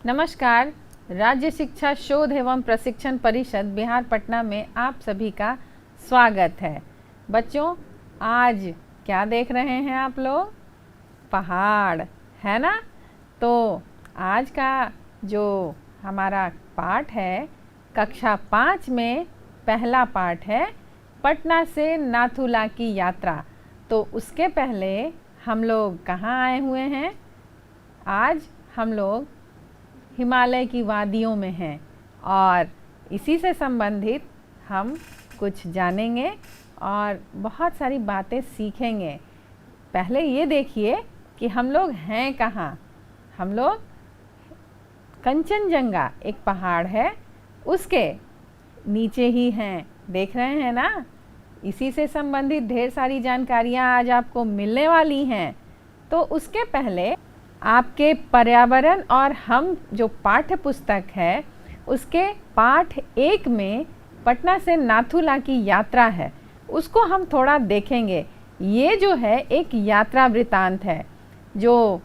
नमस्कार। राज्य शिक्षा शोध एवं प्रशिक्षण परिषद बिहार पटना में आप सभी का स्वागत है। बच्चों, आज क्या देख रहे हैं आप लोग? पहाड़, है ना? तो आज का जो हमारा पाठ है, कक्षा 5 में पहला पाठ है, पटना से नाथुला की यात्रा। तो उसके पहले हम लोग कहाँ आए हुए हैं? आज हम लोग हिमालय की वादियों में हैं और इसी से संबंधित हम कुछ जानेंगे और बहुत सारी बातें सीखेंगे। पहले ये देखिए कि हम लोग हैं कहाँ। हम लोग कंचनजंगा, एक पहाड़ है, उसके नीचे ही हैं। देख रहे हैं ना? इसी से संबंधित ढेर सारी जानकारियाँ आज आपको मिलने वाली हैं। तो उसके पहले आपके पर्यावरण और हम जो पाठ्य पुस्तक है उसके पाठ 1 में पटना से नाथुला की यात्रा है, उसको हम थोड़ा देखेंगे। ये जो है एक यात्रा वृतांत है। जो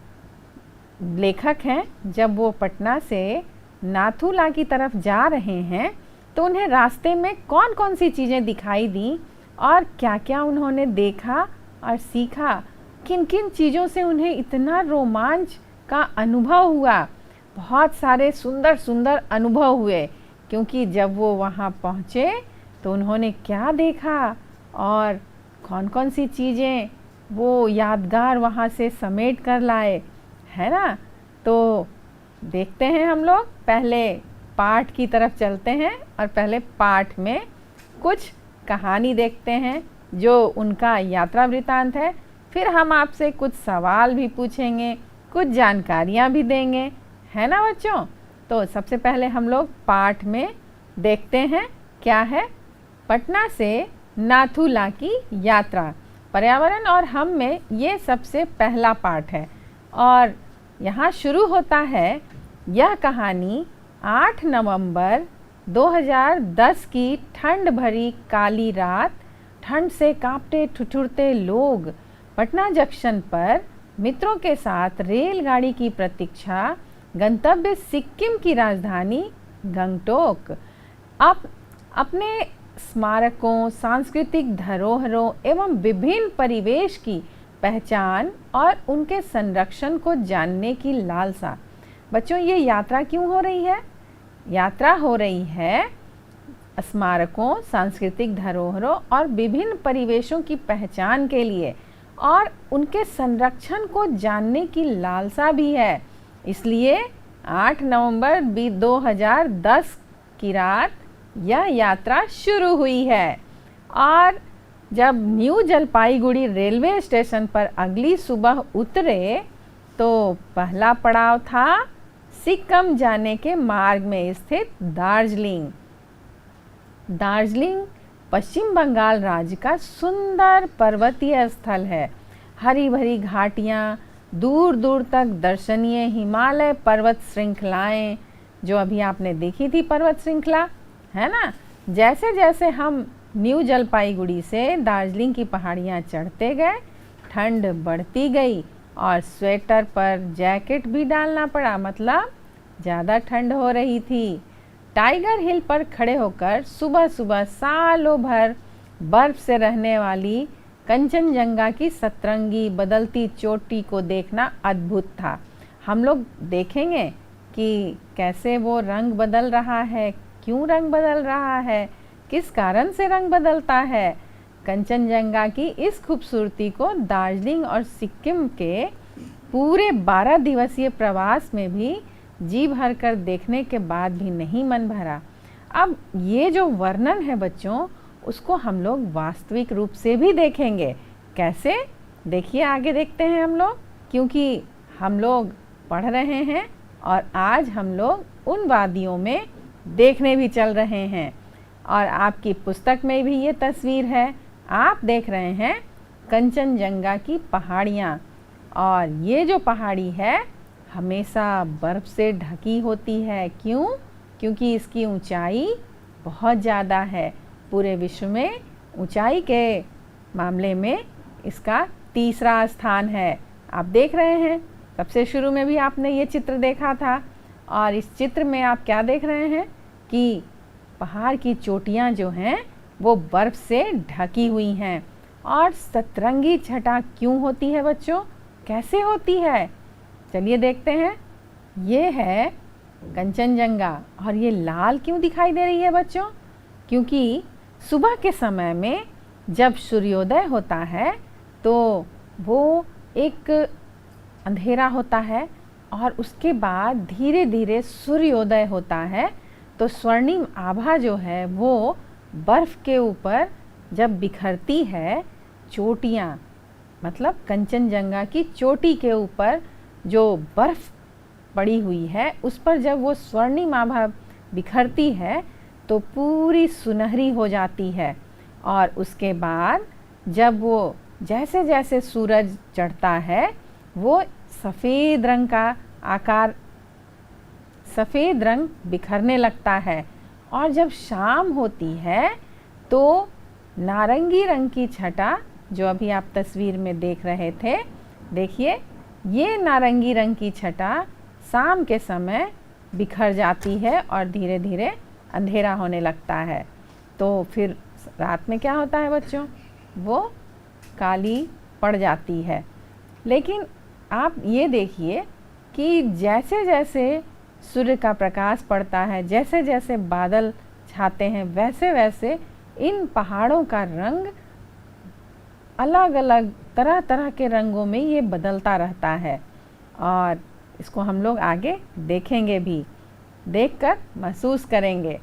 लेखक हैं, जब वो पटना से नाथुला की तरफ जा रहे हैं तो उन्हें रास्ते में कौन कौन सी चीज़ें दिखाई दी और क्या क्या उन्होंने देखा और सीखा, किन किन चीज़ों से उन्हें इतना रोमांच का अनुभव हुआ। बहुत सारे सुंदर सुंदर अनुभव हुए, क्योंकि जब वो वहाँ पहुँचे तो उन्होंने क्या देखा और कौन कौन सी चीज़ें वो यादगार वहाँ से समेट कर लाए, है ना? तो देखते हैं हम लोग। पहले पाठ की तरफ चलते हैं और पहले पाठ में कुछ कहानी देखते हैं जो उनका यात्रा वृतांत है। फिर हम आपसे कुछ सवाल भी पूछेंगे, कुछ जानकारियाँ भी देंगे, है ना बच्चों? तो सबसे पहले हम लोग पाठ में देखते हैं क्या है। पटना से नाथुला की यात्रा, पर्यावरण और हम में ये सबसे पहला पाठ है। और यहाँ शुरू होता है यह कहानी 8 नवंबर 2010 की ठंड भरी काली रात। ठंड से कांपते ठिठुरते लोग पटना जंक्शन पर मित्रों के साथ रेलगाड़ी की प्रतीक्षा, गंतव्य सिक्किम की राजधानी गंगटोक। अपने स्मारकों, सांस्कृतिक धरोहरों एवं विभिन्न परिवेश की पहचान और उनके संरक्षण को जानने की लालसा। बच्चों, ये यात्रा क्यों हो रही है? यात्रा हो रही है स्मारकों, सांस्कृतिक धरोहरों और विभिन्न परिवेशों की पहचान के लिए, और उनके संरक्षण को जानने की लालसा भी है। इसलिए 8 नवंबर 2010 की रात यह यात्रा शुरू हुई है। और जब न्यू जलपाईगुड़ी रेलवे स्टेशन पर अगली सुबह उतरे तो पहला पड़ाव था सिक्किम जाने के मार्ग में स्थित दार्जिलिंग। दार्जिलिंग पश्चिम बंगाल राज्य का सुंदर पर्वतीय स्थल है। हरी भरी घाटियाँ, दूर दूर तक दर्शनीय हिमालय पर्वत श्रृंखलाएं, जो अभी आपने देखी थी पर्वत श्रृंखला, है ना? जैसे जैसे हम न्यू जलपाईगुड़ी से दार्जिलिंग की पहाड़ियाँ चढ़ते गए, ठंड बढ़ती गई और स्वेटर पर जैकेट भी डालना पड़ा, मतलब ज़्यादा ठंड हो रही थी। टाइगर हिल पर खड़े होकर सुबह सुबह सालों भर बर्फ से रहने वाली कंचनजंगा की सतरंगी बदलती चोटी को देखना अद्भुत था। हम लोग देखेंगे कि कैसे वो रंग बदल रहा है, क्यों रंग बदल रहा है, किस कारण से रंग बदलता है। कंचनजंगा की इस खूबसूरती को दार्जिलिंग और सिक्किम के पूरे 12 दिवसीय प्रवास में भी जी भर कर देखने के बाद भी नहीं मन भरा। अब ये जो वर्णन है बच्चों, उसको हम लोग वास्तविक रूप से भी देखेंगे। कैसे? देखिए, आगे देखते हैं हम लोग, क्योंकि हम लोग पढ़ रहे हैं और आज हम लोग उन वादियों में देखने भी चल रहे हैं। और आपकी पुस्तक में भी ये तस्वीर है। आप देख रहे हैं कंचनजंगा की पहाड़ियाँ, और ये जो पहाड़ी है हमेशा बर्फ़ से ढकी होती है। क्यों? क्योंकि इसकी ऊंचाई बहुत ज़्यादा है। पूरे विश्व में ऊंचाई के मामले में इसका तीसरा स्थान है। आप देख रहे हैं, सबसे शुरू में भी आपने ये चित्र देखा था। और इस चित्र में आप क्या देख रहे हैं कि पहाड़ की चोटियाँ जो हैं वो बर्फ़ से ढकी हुई हैं। और सतरंगी छटा क्यों होती है बच्चों, कैसे होती है, चलिए देखते हैं। ये है कंचनजंगा। और ये लाल क्यों दिखाई दे रही है बच्चों, क्योंकि सुबह के समय में जब सूर्योदय होता है तो वो एक अंधेरा होता है और उसके बाद धीरे धीरे सूर्योदय होता है, तो स्वर्णिम आभा जो है वो बर्फ़ के ऊपर जब बिखरती है, चोटियाँ मतलब कंचनजंगा की चोटी के ऊपर जो बर्फ़ पड़ी हुई है उस पर जब वो स्वर्णिम आभा बिखरती है तो पूरी सुनहरी हो जाती है। और उसके बाद जब वो जैसे जैसे सूरज चढ़ता है वो सफ़ेद रंग का आकार, सफ़ेद रंग बिखरने लगता है। और जब शाम होती है तो नारंगी रंग की छटा, जो अभी आप तस्वीर में देख रहे थे, देखिए ये नारंगी रंग की छटा शाम के समय बिखर जाती है और धीरे धीरे अंधेरा होने लगता है। तो फिर रात में क्या होता है बच्चों, वो काली पड़ जाती है। लेकिन आप ये देखिए कि जैसे जैसे सूर्य का प्रकाश पड़ता है, जैसे जैसे बादल छाते हैं, वैसे वैसे इन पहाड़ों का रंग अलग अलग तरह तरह के रंगों में ये बदलता रहता है। और इसको हम लोग आगे देखेंगे भी, देखकर महसूस करेंगे।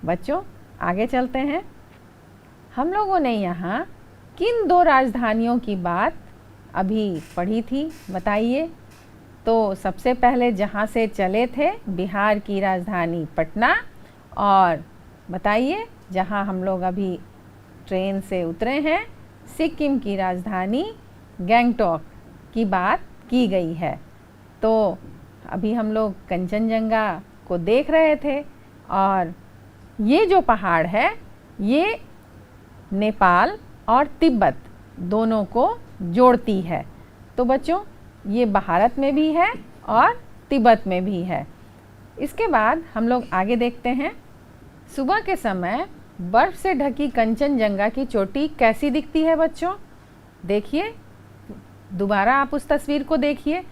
बच्चों आगे चलते हैं। हम लोगों ने यहाँ किन दो राजधानियों की बात अभी पढ़ी थी, बताइए। तो सबसे पहले जहाँ से चले थे, बिहार की राजधानी पटना, और बताइए जहाँ हम लोग अभी ट्रेन से उतरे हैं, सिक्किम की राजधानी गंगटोक की बात की गई है। तो अभी हम लोग कंचनजंगा को देख रहे थे और ये जो पहाड़ है ये नेपाल और तिब्बत दोनों को जोड़ती है। तो बच्चों ये भारत में भी है और तिब्बत में भी है। इसके बाद हम लोग आगे देखते हैं। सुबह के समय बर्फ़ से ढकी कंचनजंगा की चोटी कैसी दिखती है बच्चों, देखिए दोबारा आप उस तस्वीर को देखिए।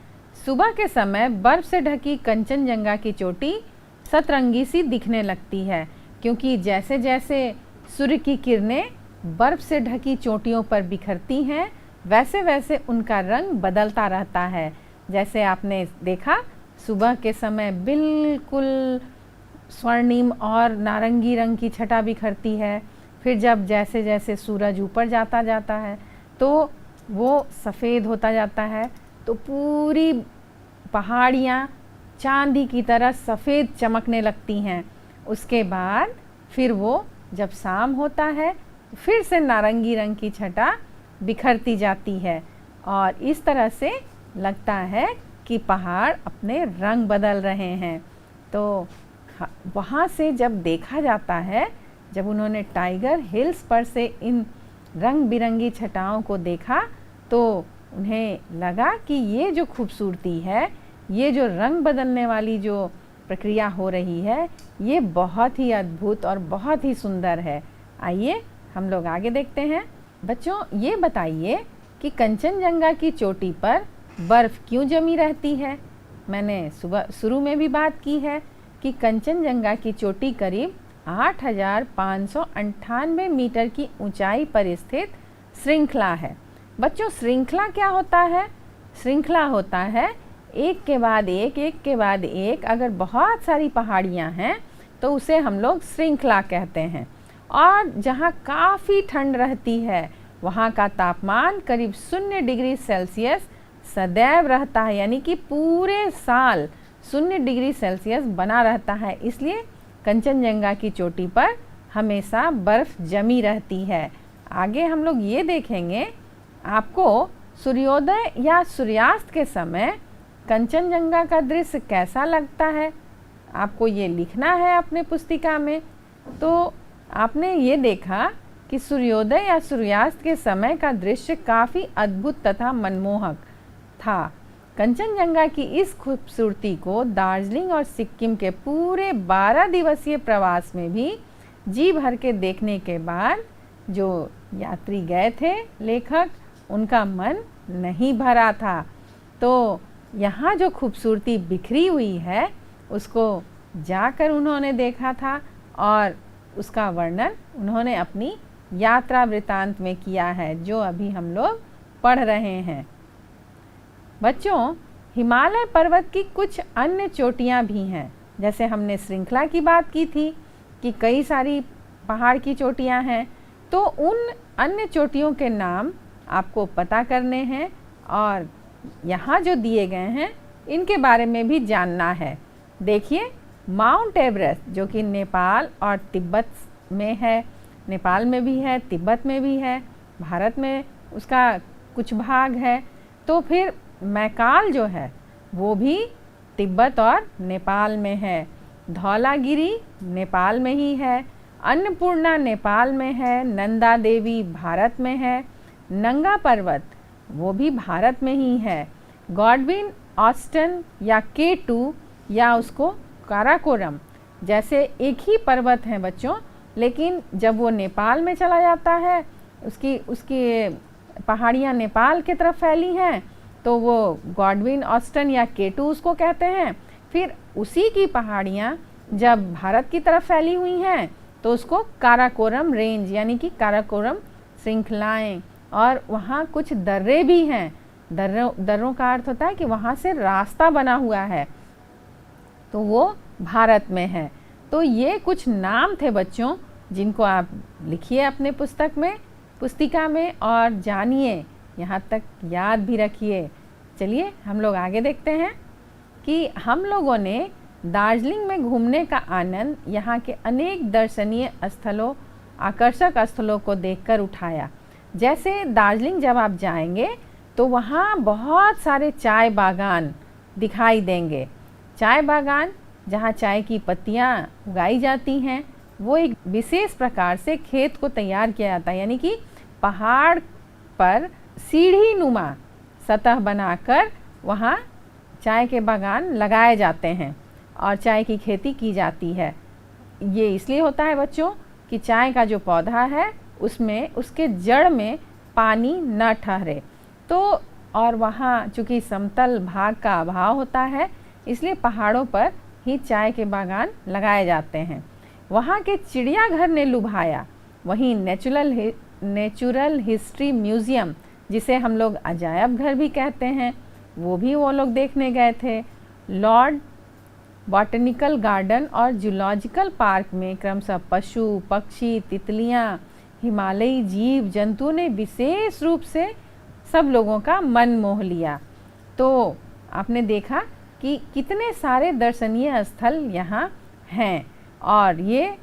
सुबह के समय बर्फ़ से ढकी कंचनजंगा की चोटी सतरंगी सी दिखने लगती है, क्योंकि जैसे जैसे सूर्य की किरणें बर्फ़ से ढकी चोटियों पर बिखरती हैं वैसे वैसे उनका रंग बदलता रहता है। जैसे आपने देखा सुबह के समय बिल्कुल स्वर्णिम और नारंगी रंग की छटा बिखरती है, फिर जब जैसे जैसे सूरज ऊपर जाता जाता है तो वो सफ़ेद होता जाता है, तो पूरी पहाड़ियाँ चांदी की तरह सफ़ेद चमकने लगती हैं। उसके बाद फिर वो जब शाम होता है फिर से नारंगी रंग की छटा बिखरती जाती है और इस तरह से लगता है कि पहाड़ अपने रंग बदल रहे हैं। तो वहाँ से जब देखा जाता है, जब उन्होंने टाइगर हिल्स पर से इन रंग बिरंगी छटाओं को देखा तो उन्हें लगा कि ये जो खूबसूरती है, ये जो रंग बदलने वाली जो प्रक्रिया हो रही है, ये बहुत ही अद्भुत और बहुत ही सुंदर है। आइए हम लोग आगे देखते हैं। बच्चों ये बताइए कि कंचनजंगा की चोटी पर बर्फ़ क्यों जमी रहती है। मैंने सुबह शुरू में भी बात की है कि कंचनजंगा की चोटी करीब 8,598 मीटर की ऊंचाई पर स्थित श्रृंखला है। बच्चों श्रृंखला क्या होता है? श्रृंखला होता है एक के बाद एक, एक के बाद एक। अगर बहुत सारी पहाड़ियाँ हैं तो उसे हम लोग श्रृंखला कहते हैं। और जहाँ काफ़ी ठंड रहती है वहाँ का तापमान करीब 0 डिग्री सेल्सियस सदैव रहता है, यानी कि पूरे साल 0 डिग्री सेल्सियस बना रहता है। इसलिए कंचनजंगा की चोटी पर हमेशा बर्फ़ जमी रहती है। आगे हम लोग ये देखेंगे, आपको सूर्योदय या सूर्यास्त के समय कंचनजंगा का दृश्य कैसा लगता है, आपको ये लिखना है अपने पुस्तिका में। तो आपने ये देखा कि सूर्योदय या सूर्यास्त के समय का दृश्य काफ़ी अद्भुत तथा मनमोहक था। कंचनजंगा की इस खूबसूरती को दार्जिलिंग और सिक्किम के पूरे 12 दिवसीय प्रवास में भी जी भर के देखने के बाद जो यात्री गए थे लेखक, उनका मन नहीं भरा था। तो यहाँ जो खूबसूरती बिखरी हुई है उसको जाकर उन्होंने देखा था और उसका वर्णन उन्होंने अपनी यात्रा वृतांत में किया है, जो अभी हम लोग पढ़ रहे हैं। बच्चों, हिमालय पर्वत की कुछ अन्य चोटियाँ भी हैं। जैसे हमने श्रृंखला की बात की थी कि कई सारी पहाड़ की चोटियाँ हैं, तो उन अन्य चोटियों के नाम आपको पता करने हैं और यहाँ जो दिए गए हैं इनके बारे में भी जानना है। देखिए, माउंट एवरेस्ट जो कि नेपाल और तिब्बत में है, नेपाल में भी है, तिब्बत में भी है, भारत में उसका कुछ भाग है। तो फिर मैकाल जो है वो भी तिब्बत और नेपाल में है। धौलागिरी नेपाल में ही है, अन्नपूर्णा नेपाल में है, नंदा देवी भारत में है, नंगा पर्वत वो भी भारत में ही है, गॉडविन ऑस्टन या K2 या उसको काराकोरम जैसे एक ही पर्वत हैं बच्चों, लेकिन जब वो नेपाल में चला जाता है, उसकी पहाड़ियाँ नेपाल की तरफ फैली हैं, तो वो गॉडविन ऑस्टन या K2 उसको कहते हैं। फिर उसी की पहाड़ियाँ जब भारत की तरफ फैली हुई हैं तो उसको काराकोरम रेंज यानी कि काराकोरम श्रृंखलाएँ, और वहाँ कुछ दर्रे भी हैं। दर्रों का अर्थ होता है कि वहाँ से रास्ता बना हुआ है, तो वो भारत में है। तो ये कुछ नाम थे बच्चों, जिनको आप लिखिए अपने पुस्तिका में और जानिए, यहाँ तक याद भी रखिए। चलिए हम लोग आगे देखते हैं कि हम लोगों ने दार्जिलिंग में घूमने का आनंद यहाँ के अनेक दर्शनीय स्थलों, आकर्षक स्थलों को देखकर उठाया। जैसे दार्जिलिंग जब आप जाएंगे तो वहाँ बहुत सारे चाय बागान दिखाई देंगे। चाय बागान जहाँ चाय की पत्तियाँ उगाई जाती हैं, वो एक विशेष प्रकार से खेत को तैयार किया जाता है, यानी कि पहाड़ पर सीढ़ी नुमा सतह बनाकर वहाँ चाय के बागान लगाए जाते हैं और चाय की खेती की जाती है। ये इसलिए होता है बच्चों कि चाय का जो पौधा है उसमें उसके जड़ में पानी न ठहरे। तो और वहाँ चूँकि समतल भाग का अभाव होता है, इसलिए पहाड़ों पर ही चाय के बागान लगाए जाते हैं। वहाँ के चिड़ियाघर ने लुभाया। वहीं नेचुरल हिस्ट्री म्यूज़ियम, जिसे हम लोग अजायब घर भी कहते हैं, वो लोग देखने गए थे। लॉर्ड बॉटनिकल गार्डन और जूलॉजिकल पार्क में क्रमशः पशु, पक्षी, तितलियाँ, हिमालयी जीव जंतु ने विशेष रूप से सब लोगों का मन मोह लिया। तो आपने देखा कि कितने सारे दर्शनीय स्थल यहाँ हैं, और ये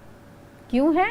क्यों हैं?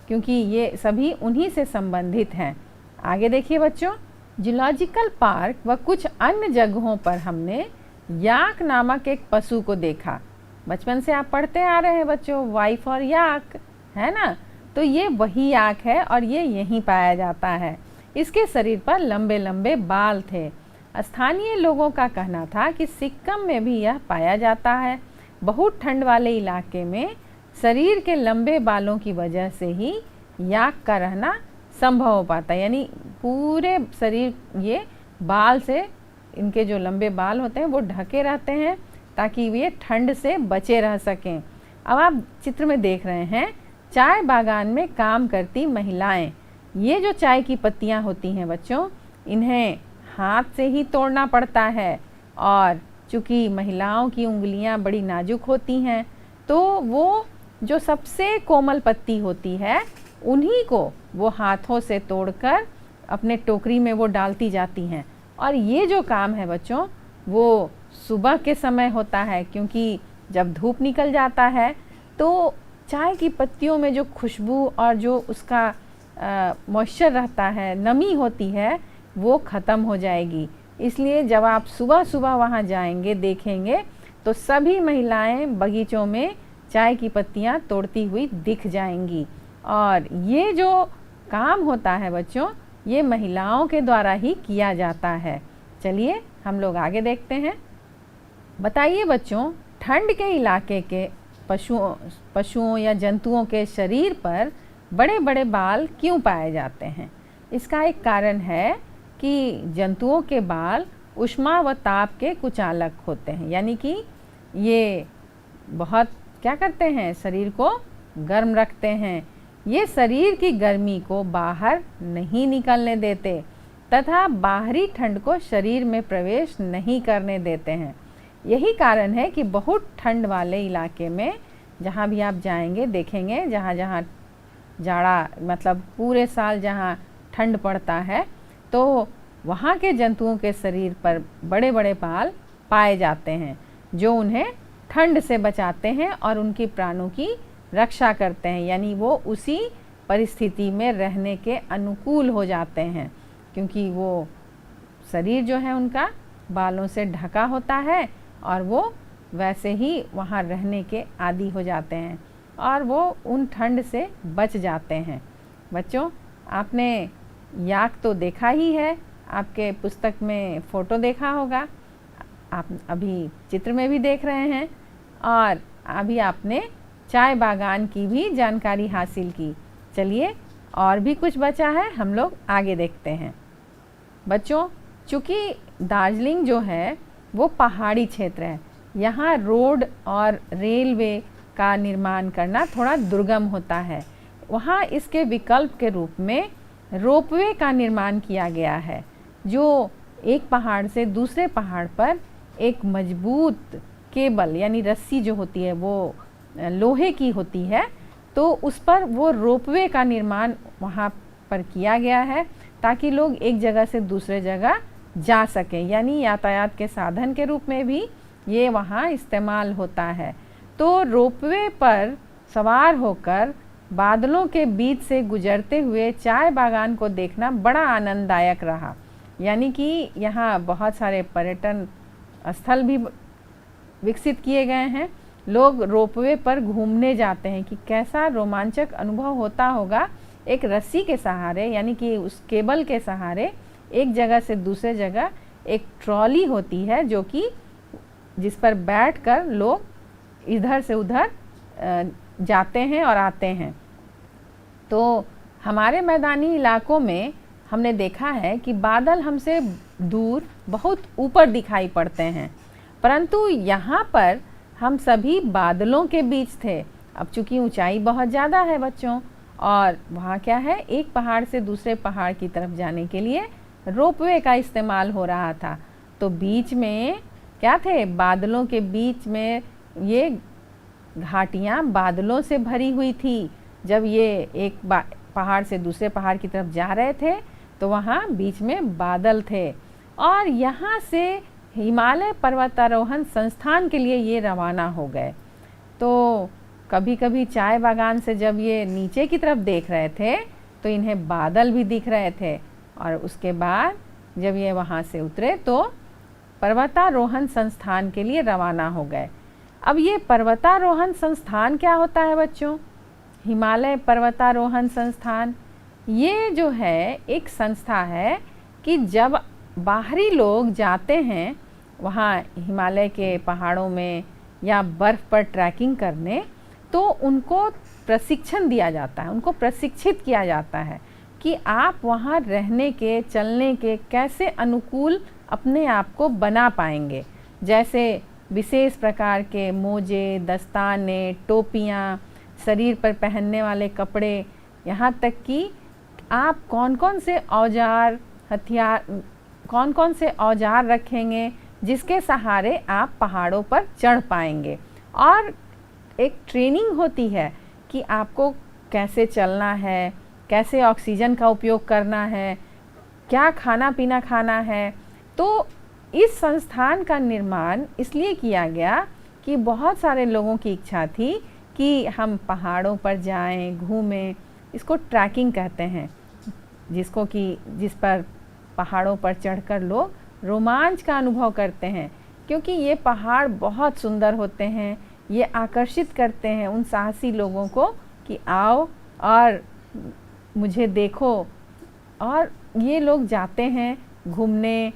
क्योंकि ये सभी उन्हीं से संबंधित हैं। आगे देखिए बच्चों, जूलॉजिकल पार्क व कुछ अन्य जगहों पर हमने याक नामक एक पशु को देखा। बचपन से आप पढ़ते आ रहे हैं बच्चों, वाई फॉर याक, है ना? तो ये वही याक है और ये यहीं पाया जाता है। इसके शरीर पर लंबे लंबे बाल थे। स्थानीय लोगों का कहना था कि सिक्किम में भी यह पाया जाता है। बहुत ठंड वाले इलाके में शरीर के लंबे बालों की वजह से ही याक का रहना संभव हो पाता है, यानी पूरे शरीर ये बाल से, इनके जो लंबे बाल होते हैं वो ढके रहते हैं ताकि वे ठंड से बचे रह सकें। अब आप चित्र में देख रहे हैं चाय बागान में काम करती महिलाएं। ये जो चाय की पत्तियां होती हैं बच्चों, इन्हें हाथ से ही तोड़ना पड़ता है, और चूँकि महिलाओं की उंगलियां बड़ी नाजुक होती हैं, तो वो जो सबसे कोमल पत्ती होती है उन्हीं को वो हाथों से तोड़कर अपने टोकरी में वो डालती जाती हैं। और ये जो काम है बच्चों, वो सुबह के समय होता है, क्योंकि जब धूप निकल जाता है तो चाय की पत्तियों में जो खुशबू और जो उसका मॉइस्चर रहता है, नमी होती है, वो ख़त्म हो जाएगी। इसलिए जब आप सुबह सुबह वहाँ जाएंगे, देखेंगे तो सभी महिलाएं बगीचों में चाय की पत्तियाँ तोड़ती हुई दिख जाएंगी। और ये जो काम होता है बच्चों, ये महिलाओं के द्वारा ही किया जाता है। चलिए हम लोग आगे देखते हैं। बताइए बच्चों, ठंड के इलाके के पशुओं या जंतुओं के शरीर पर बड़े बड़े बाल क्यों पाए जाते हैं? इसका एक कारण है कि जंतुओं के बाल ऊष्मा व ताप के कुचालक होते हैं, यानी कि ये बहुत क्या करते हैं, शरीर को गर्म रखते हैं। ये शरीर की गर्मी को बाहर नहीं निकलने देते तथा बाहरी ठंड को शरीर में प्रवेश नहीं करने देते हैं। यही कारण है कि बहुत ठंड वाले इलाके में जहाँ भी आप जाएंगे देखेंगे, जहाँ जहाँ जाड़ा मतलब पूरे साल जहाँ ठंड पड़ता है, तो वहाँ के जंतुओं के शरीर पर बड़े बड़े बाल पाए जाते हैं जो उन्हें ठंड से बचाते हैं और उनकी प्राणों की रक्षा करते हैं, यानी वो उसी परिस्थिति में रहने के अनुकूल हो जाते हैं, क्योंकि वो शरीर जो है उनका बालों से ढका होता है और वो वैसे ही वहाँ रहने के आदी हो जाते हैं और वो उन ठंड से बच जाते हैं। बच्चों, आपने याक तो देखा ही है, आपके पुस्तक में फ़ोटो देखा होगा, आप अभी चित्र में भी देख रहे हैं और अभी आपने चाय बागान की भी जानकारी हासिल की। चलिए और भी कुछ बचा है, हम लोग आगे देखते हैं। बच्चों, चूँकि दार्जिलिंग जो है वो पहाड़ी क्षेत्र है, यहाँ रोड और रेलवे का निर्माण करना थोड़ा दुर्गम होता है। वहाँ इसके विकल्प के रूप में रोपवे का निर्माण किया गया है, जो एक पहाड़ से दूसरे पहाड़ पर एक मजबूत केबल यानी रस्सी जो होती है वो लोहे की होती है, तो उस पर वो रोपवे का निर्माण वहाँ पर किया गया है ताकि लोग एक जगह से दूसरे जगह जा सकें, यानी यातायात के साधन के रूप में भी ये वहाँ इस्तेमाल होता है। तो रोपवे पर सवार होकर बादलों के बीच से गुजरते हुए चाय बागान को देखना बड़ा आनंददायक रहा, यानी कि यहाँ बहुत सारे पर्यटन स्थल भी विकसित किए गए हैं। लोग रोपवे पर घूमने जाते हैं कि कैसा रोमांचक अनुभव होता होगा एक रस्सी के सहारे, यानी कि उस केबल के सहारे एक जगह से दूसरे जगह एक ट्रॉली होती है जो कि जिस पर बैठकर लोग इधर से उधर जाते हैं और आते हैं। तो हमारे मैदानी इलाकों में हमने देखा है कि बादल हमसे दूर बहुत ऊपर दिखाई पड़ते हैं, परंतु यहाँ पर हम सभी बादलों के बीच थे। अब चूँकि ऊंचाई बहुत ज़्यादा है बच्चों, और वहाँ क्या है, एक पहाड़ से दूसरे पहाड़ की तरफ जाने के लिए रोपवे का इस्तेमाल हो रहा था। तो बीच में क्या थे, बादलों के बीच में ये घाटियाँ बादलों से भरी हुई थी। जब ये एक पहाड़ से दूसरे पहाड़ की तरफ जा रहे थे तो वहाँ बीच में बादल थे, और यहाँ से हिमालय पर्वतारोहण संस्थान के लिए ये रवाना हो गए। तो कभी कभी चाय बागान से जब ये नीचे की तरफ देख रहे थे तो इन्हें बादल भी दिख रहे थे, और उसके बाद जब ये वहाँ से उतरे तो पर्वतारोहण संस्थान के लिए रवाना हो गए। अब ये पर्वतारोहण संस्थान क्या होता है बच्चों? हिमालय पर्वतारोहण संस्थान ये जो है एक संस्था है कि जब बाहरी लोग जाते हैं वहाँ हिमालय के पहाड़ों में या बर्फ़ पर ट्रैकिंग करने, तो उनको प्रशिक्षण दिया जाता है, उनको प्रशिक्षित किया जाता है कि आप वहाँ रहने के, चलने के कैसे अनुकूल अपने आप को बना पाएंगे। जैसे विशेष प्रकार के मोजे, दस्ताने, टोपियाँ, शरीर पर पहनने वाले कपड़े, यहाँ तक कि आप कौन कौन से औजार, हथियार, कौन कौन से औजार रखेंगे जिसके सहारे आप पहाड़ों पर चढ़ पाएंगे। और एक ट्रेनिंग होती है कि आपको कैसे चलना है, कैसे ऑक्सीजन का उपयोग करना है, क्या खाना पीना खाना है। तो इस संस्थान का निर्माण इसलिए किया गया कि बहुत सारे लोगों की इच्छा थी कि हम पहाड़ों पर जाएं, घूमें। इसको ट्रैकिंग कहते हैं, जिस पर पहाड़ों पर चढ़कर लोग रोमांच का अनुभव करते हैं, क्योंकि ये पहाड़ बहुत सुंदर होते हैं। ये आकर्षित करते हैं उन साहसी लोगों को कि आओ और मुझे देखो। और ये लोग जाते हैं घूमने,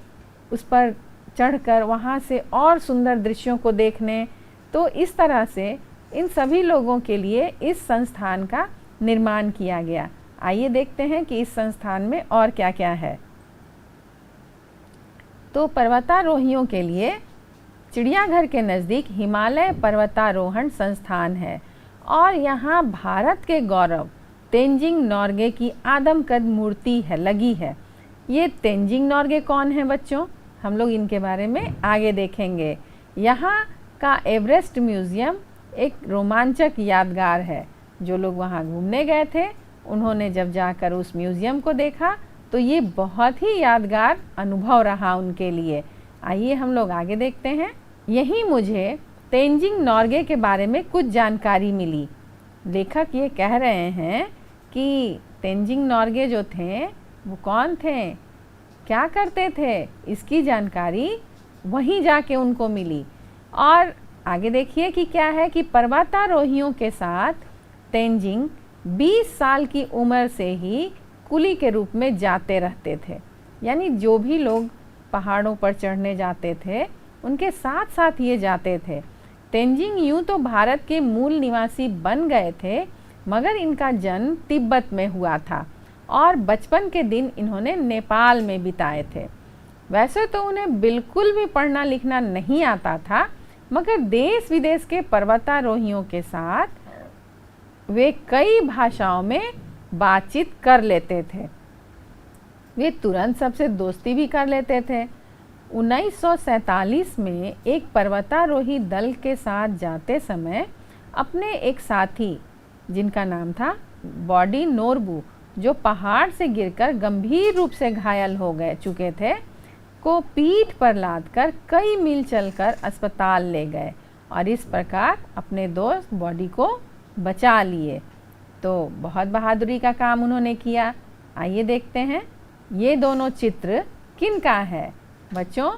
उस पर चढ़कर वहाँ से और सुंदर दृश्यों को देखने। तो इस तरह से इन सभी लोगों के लिए इस संस्थान का निर्माण किया गया। आइए देखते हैं कि इस संस्थान में और क्या क्या है। तो पर्वतारोहियों के लिए चिड़ियाघर के नज़दीक हिमालय पर्वतारोहण संस्थान है और यहाँ भारत के गौरव तेंजिंग नोर्गे की आदमकद मूर्ति है लगी है। ये तेंजिंग नोर्गे कौन है बच्चों? हम लोग इनके बारे में आगे देखेंगे। यहाँ का एवरेस्ट म्यूज़ियम एक रोमांचक यादगार है। जो लोग वहाँ घूमने गए थे उन्होंने जब जाकर उस म्यूज़ियम को देखा तो ये बहुत ही यादगार अनुभव रहा उनके लिए। आइए हम लोग आगे देखते हैं। यहीं मुझे तेंजिंग नोर्गे के बारे में कुछ जानकारी मिली। लेखक ये कह रहे हैं कि तेंजिंग नोर्गे जो थे वो कौन थे, क्या करते थे, इसकी जानकारी वहीं जाके उनको मिली। और आगे देखिए कि क्या है कि पर्वतारोहियों के साथ तेंजिंग 20 साल की उम्र से ही कुली के रूप में जाते रहते थे। यानी जो भी लोग पहाड़ों पर चढ़ने जाते थे उनके साथ साथ ये जाते थे। तेंजिंग यूँ तो भारत के मूल निवासी बन गए थे मगर इनका जन्म तिब्बत में हुआ था और बचपन के दिन इन्होंने नेपाल में बिताए थे। वैसे तो उन्हें बिल्कुल भी पढ़ना लिखना नहीं आता था मगर देश विदेश के पर्वतारोहियों के साथ वे कई भाषाओं में बातचीत कर लेते थे। वे तुरंत सबसे दोस्ती भी कर लेते थे। 1947 में एक पर्वतारोही दल के साथ जाते समय अपने एक साथी जिनका नाम था बॉडी नोरबू, जो पहाड़ से गिरकर गंभीर रूप से घायल हो गए चुके थे, को पीठ पर लादकर कई मील चलकर अस्पताल ले गए और इस प्रकार अपने दोस्त बॉडी को बचा लिए। तो बहुत बहादुरी का काम उन्होंने किया। आइए देखते हैं ये दोनों चित्र किन का है बच्चों।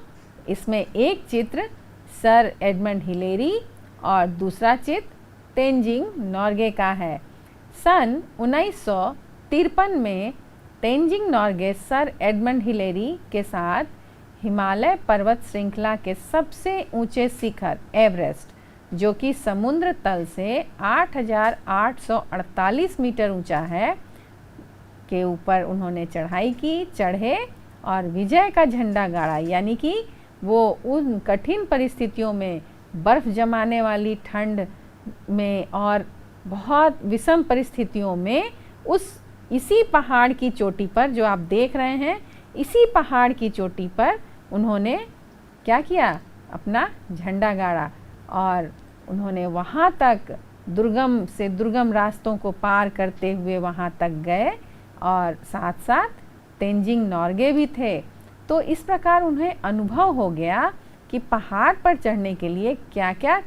इसमें एक चित्र सर एडमंड हिलेरी और दूसरा चित्र तेंजिंग नोर्गे का है। सन 1953 में Tenzing Norgay sir Edmund Hillary के साथ हिमालय पर्वत श्रृंखला के सबसे ऊंचे शिखर एवरेस्ट, जो कि समुद्र तल से 8,848 मीटर ऊंचा है, के ऊपर उन्होंने चढ़ाई की, चढ़े और विजय का झंडा गाड़ा। यानी कि वो उन कठिन परिस्थितियों में, बर्फ़ जमाने वाली ठंड में और बहुत विषम परिस्थितियों में इसी पहाड़ की चोटी पर जो आप देख रहे हैं, इसी पहाड़ की चोटी पर उन्होंने क्या किया, अपना झंडा गाड़ा और उन्होंने वहाँ तक दुर्गम से दुर्गम रास्तों को पार करते हुए वहाँ तक गए और साथ साथ तेंजिंग नोर्गे भी थे। तो इस प्रकार उन्हें अनुभव हो गया कि पहाड़ पर चढ़ने के लिए क्या क्या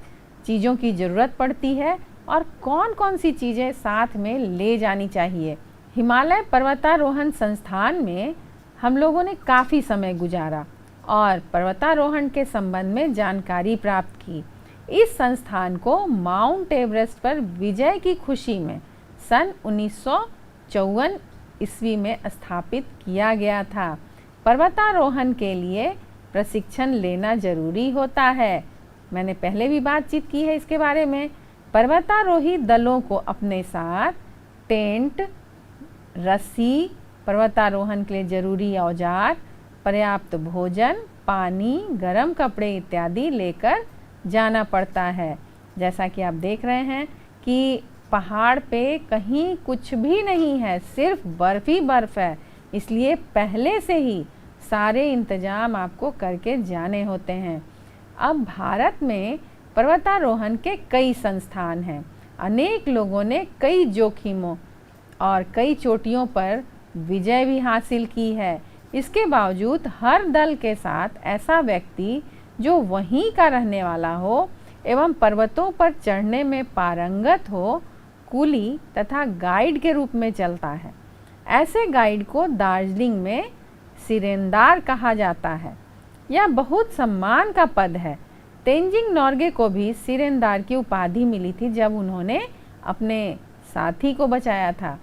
चीज़ों की ज़रूरत पड़ती है और कौन कौन सी चीज़ें साथ में ले जानी चाहिए। हिमालय पर्वतारोहण संस्थान में हम लोगों ने काफ़ी समय गुजारा और पर्वतारोहण के संबंध में जानकारी प्राप्त की। इस संस्थान को माउंट एवरेस्ट पर विजय की खुशी में सन 1954 ईस्वी में स्थापित किया गया था। पर्वतारोहण के लिए प्रशिक्षण लेना जरूरी होता है। मैंने पहले भी बातचीत की है इसके बारे में। पर्वतारोही दलों को अपने साथ टेंट, रस्सी, पर्वतारोहण के लिए जरूरी औजार, पर्याप्त भोजन, पानी, गर्म कपड़े इत्यादि लेकर जाना पड़ता है। जैसा कि आप देख रहे हैं कि पहाड़ पे कहीं कुछ भी नहीं है, सिर्फ बर्फ ही बर्फ है, इसलिए पहले से ही सारे इंतजाम आपको करके जाने होते हैं। अब भारत में पर्वतारोहण के कई संस्थान हैं। अनेक लोगों ने कई जोखिमों और कई चोटियों पर विजय भी हासिल की है। इसके बावजूद हर दल के साथ ऐसा व्यक्ति जो वहीं का रहने वाला हो एवं पर्वतों पर चढ़ने में पारंगत हो, कुली तथा गाइड के रूप में चलता है। ऐसे गाइड को दार्जिलिंग में सिरेंदार कहा जाता है। यह बहुत सम्मान का पद है। तेंजिंग नोर्गे को भी सिरेंदार की उपाधि मिली थी जब उन्होंने अपने साथी को बचाया था।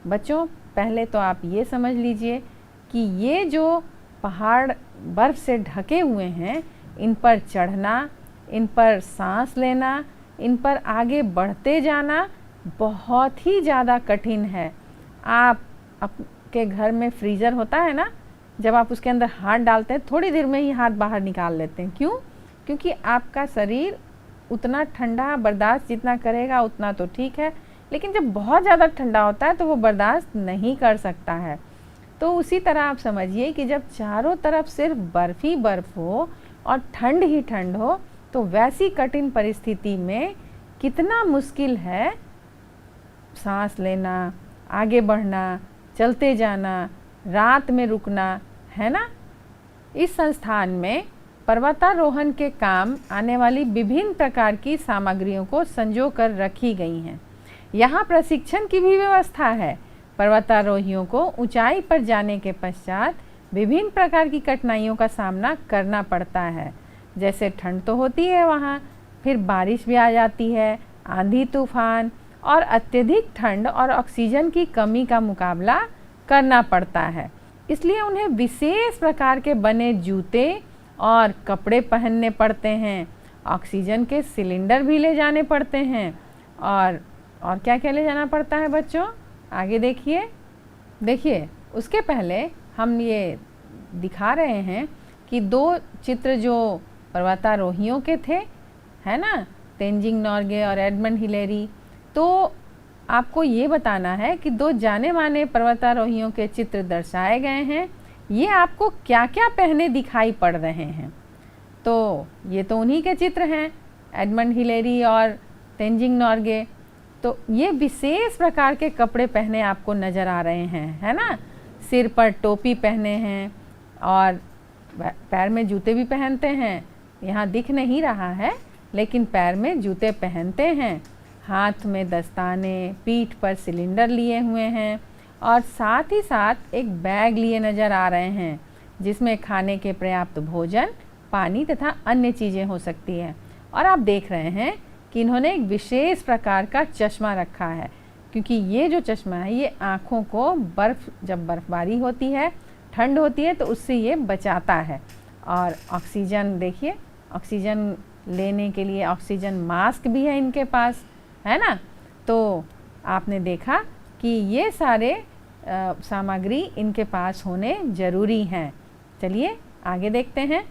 बच्चों, पहले तो आप ये समझ लीजिए कि ये जो पहाड़ बर्फ़ से ढके हुए हैं, इन पर चढ़ना, इन पर सांस लेना, इन पर आगे बढ़ते जाना बहुत ही ज़्यादा कठिन है। आप आपके घर में फ्रीज़र होता है ना, जब आप उसके अंदर हाथ डालते हैं थोड़ी देर में ही हाथ बाहर निकाल लेते हैं। क्यों? क्योंकि आपका शरीर उतना ठंडा बर्दाश्त जितना करेगा उतना तो ठीक है, लेकिन जब बहुत ज़्यादा ठंडा होता है तो वो बर्दाश्त नहीं कर सकता है। तो उसी तरह आप समझिए कि जब चारों तरफ सिर्फ बर्फ़ ही बर्फ़ हो और ठंड ही ठंड हो, तो वैसी कठिन परिस्थिति में कितना मुश्किल है सांस लेना, आगे बढ़ना, चलते जाना, रात में रुकना, है ना। इस संस्थान में पर्वतारोहण के काम आने वाली विभिन्न प्रकार की सामग्रियों को संजो कर रखी गई हैं। यहाँ प्रशिक्षण की भी व्यवस्था है। पर्वतारोहियों को ऊंचाई पर जाने के पश्चात विभिन्न प्रकार की कठिनाइयों का सामना करना पड़ता है। जैसे ठंड तो होती है वहाँ, फिर बारिश भी आ जाती है, आंधी तूफान और अत्यधिक ठंड और ऑक्सीजन की कमी का मुकाबला करना पड़ता है। इसलिए उन्हें विशेष प्रकार के बने जूते और कपड़े पहनने पड़ते हैं। ऑक्सीजन के सिलेंडर भी ले जाने पड़ते हैं। और क्या क्या ले जाना पड़ता है बच्चों? आगे देखिए उसके पहले हम ये दिखा रहे हैं कि 2 चित्र जो पर्वतारोहियों के थे, है ना, तेंजिंग नोर्गे और एडमंड हिलेरी। तो आपको ये बताना है कि 2 जाने माने पर्वतारोहियों के चित्र दर्शाए गए हैं। ये आपको क्या क्या पहने दिखाई पड़ रहे हैं? तो ये तो उन्हीं के चित्र हैं, एडमंड हिलेरी और तेंजिंग नोर्गे। तो ये विशेष प्रकार के कपड़े पहने आपको नज़र आ रहे हैं, है ना। सिर पर टोपी पहने हैं और पैर में जूते भी पहनते हैं। यहाँ दिख नहीं रहा है, लेकिन पैर में जूते पहनते हैं। हाथ में दस्ताने, पीठ पर सिलेंडर लिए हुए हैं और साथ ही साथ एक बैग लिए नज़र आ रहे हैं, जिसमें खाने के पर्याप्त भोजन, पानी तथा अन्य चीज़ें हो सकती हैं। और आप देख रहे हैं कि इन्होंने एक विशेष प्रकार का चश्मा रखा है, क्योंकि ये जो चश्मा है ये आँखों को जब बर्फ़बारी होती है, ठंड होती है, तो उससे ये बचाता है। और ऑक्सीजन देखिए, ऑक्सीजन लेने के लिए ऑक्सीजन मास्क भी है इनके पास, है ना। तो आपने देखा कि ये सारे सामग्री इनके पास होने ज़रूरी हैं। चलिए आगे देखते हैं।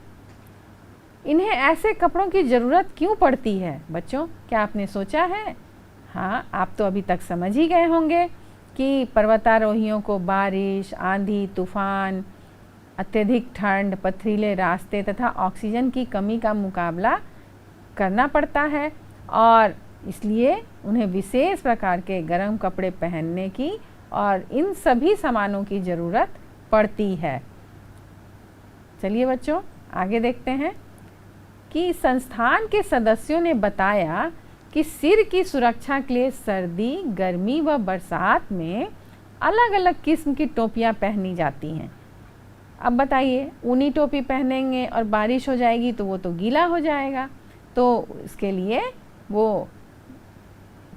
इन्हें ऐसे कपड़ों की ज़रूरत क्यों पड़ती है बच्चों? क्या आपने सोचा है? हाँ, आप तो अभी तक समझ ही गए होंगे कि पर्वतारोहियों को बारिश, आंधी, तूफान, अत्यधिक ठंड, पथरीले रास्ते तथा ऑक्सीजन की कमी का मुकाबला करना पड़ता है, और इसलिए उन्हें विशेष प्रकार के गर्म कपड़े पहनने की और इन सभी सामानों की ज़रूरत पड़ती है। चलिए बच्चों आगे देखते हैं कि संस्थान के सदस्यों ने बताया कि सिर की सुरक्षा के लिए सर्दी, गर्मी व बरसात में अलग अलग किस्म की टोपियां पहनी जाती हैं। अब बताइए, ऊनी टोपी पहनेंगे और बारिश हो जाएगी तो वो तो गीला हो जाएगा। तो इसके लिए वो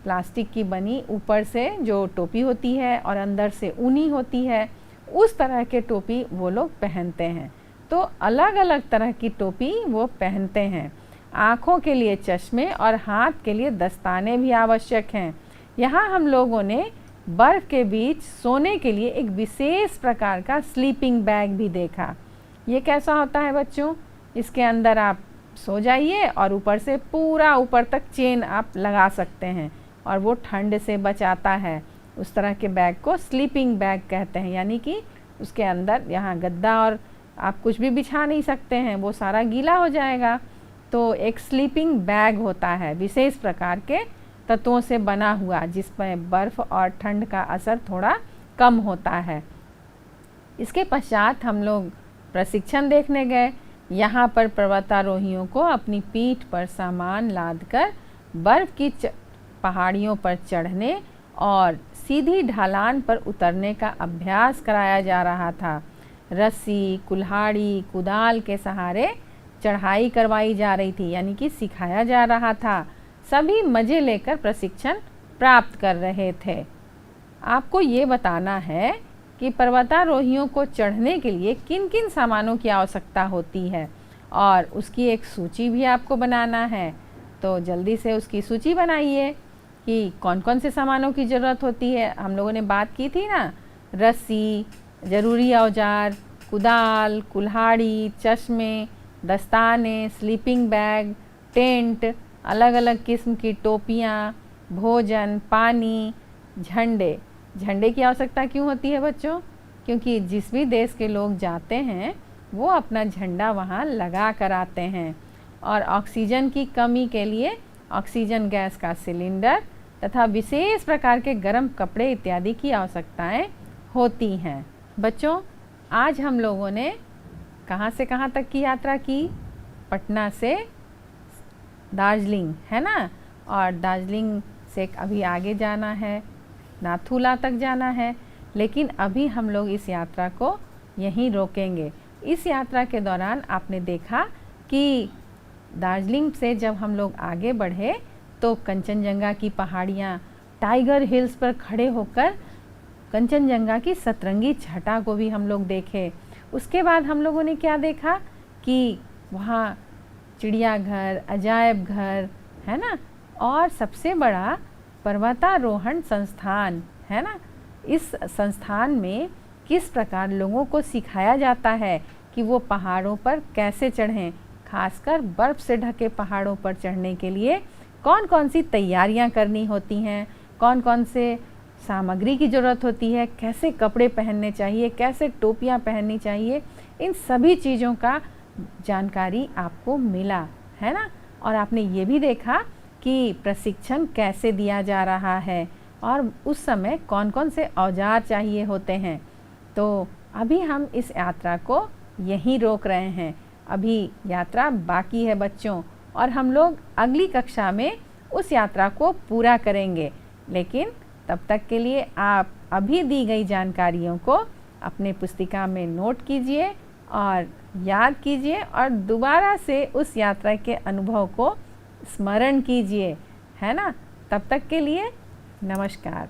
प्लास्टिक की बनी ऊपर से जो टोपी होती है और अंदर से ऊनी होती है, उस तरह के टोपी वो लोग पहनते हैं। तो अलग अलग तरह की टोपी वो पहनते हैं। आँखों के लिए चश्मे और हाथ के लिए दस्ताने भी आवश्यक हैं। यहाँ हम लोगों ने बर्फ़ के बीच सोने के लिए एक विशेष प्रकार का स्लीपिंग बैग भी देखा। ये कैसा होता है बच्चों? इसके अंदर आप सो जाइए और ऊपर से पूरा ऊपर तक चेन आप लगा सकते हैं और वो ठंड से बचाता है। उस तरह के बैग को स्लीपिंग बैग कहते हैं, यानी कि उसके अंदर यहाँ गद्दा और आप कुछ भी बिछा नहीं सकते हैं, वो सारा गीला हो जाएगा। तो एक स्लीपिंग बैग होता है विशेष प्रकार के तत्वों से बना हुआ, जिसमें बर्फ़ और ठंड का असर थोड़ा कम होता है। इसके पश्चात हम लोग प्रशिक्षण देखने गए। यहाँ पर पर्वतारोहियों को अपनी पीठ पर सामान लादकर बर्फ़ की पहाड़ियों पर चढ़ने और सीधी ढलान पर उतरने का अभ्यास कराया जा रहा था। रस्सी, कुल्हाड़ी, कुदाल के सहारे चढ़ाई करवाई जा रही थी, यानी कि सिखाया जा रहा था। सभी मज़े लेकर प्रशिक्षण प्राप्त कर रहे थे। आपको ये बताना है कि पर्वतारोहियों को चढ़ने के लिए किन किन सामानों की आवश्यकता होती है, और उसकी एक सूची भी आपको बनाना है। तो जल्दी से उसकी सूची बनाइए कि कौन कौन से सामानों की ज़रूरत होती है। हम लोगों ने बात की थी ना, रस्सी, ज़रूरी औजार, कुदाल, कुल्हाड़ी, चश्मे, दस्ताने, स्लीपिंग बैग, टेंट, अलग अलग किस्म की टोपियाँ, भोजन, पानी, झंडे। झंडे की आवश्यकता क्यों होती है बच्चों? क्योंकि जिस भी देश के लोग जाते हैं वो अपना झंडा वहाँ लगा कर आते हैं। और ऑक्सीजन की कमी के लिए ऑक्सीजन गैस का सिलेंडर तथा विशेष प्रकार के गर्म कपड़े इत्यादि की आवश्यकताएं होती हैं। बच्चों, आज हम लोगों ने कहाँ से कहाँ तक की यात्रा की? पटना से दार्जिलिंग, है ना, और दार्जिलिंग से अभी आगे जाना है, नाथुला तक जाना है, लेकिन अभी हम लोग इस यात्रा को यहीं रोकेंगे। इस यात्रा के दौरान आपने देखा कि दार्जिलिंग से जब हम लोग आगे बढ़े तो कंचनजंगा की पहाड़ियाँ, टाइगर हिल्स पर खड़े होकर कंचनजंगा की सतरंगी छटा को भी हम लोग देखे। उसके बाद हम लोगों ने क्या देखा कि वहाँ चिड़ियाघर, अजायब घर, है ना, और सबसे बड़ा पर्वतारोहण संस्थान, है ना। इस संस्थान में किस प्रकार लोगों को सिखाया जाता है कि वो पहाड़ों पर कैसे चढ़ें, खासकर बर्फ़ से ढके पहाड़ों पर चढ़ने के लिए कौन कौन सी तैयारियां करनी होती हैं, कौन कौन से सामग्री की ज़रूरत होती है, कैसे कपड़े पहनने चाहिए, कैसे टोपियां पहननी चाहिए, इन सभी चीज़ों का जानकारी आपको मिला, है ना। और आपने ये भी देखा कि प्रशिक्षण कैसे दिया जा रहा है और उस समय कौन कौन से औजार चाहिए होते हैं। तो अभी हम इस यात्रा को यहीं रोक रहे हैं। अभी यात्रा बाकी है बच्चों, और हम लोग अगली कक्षा में उस यात्रा को पूरा करेंगे। लेकिन तब तक के लिए आप अभी दी गई जानकारियों को अपने पुस्तिका में नोट कीजिए और याद कीजिए, और दोबारा से उस यात्रा के अनुभव को स्मरण कीजिए, है ना। तब तक के लिए नमस्कार।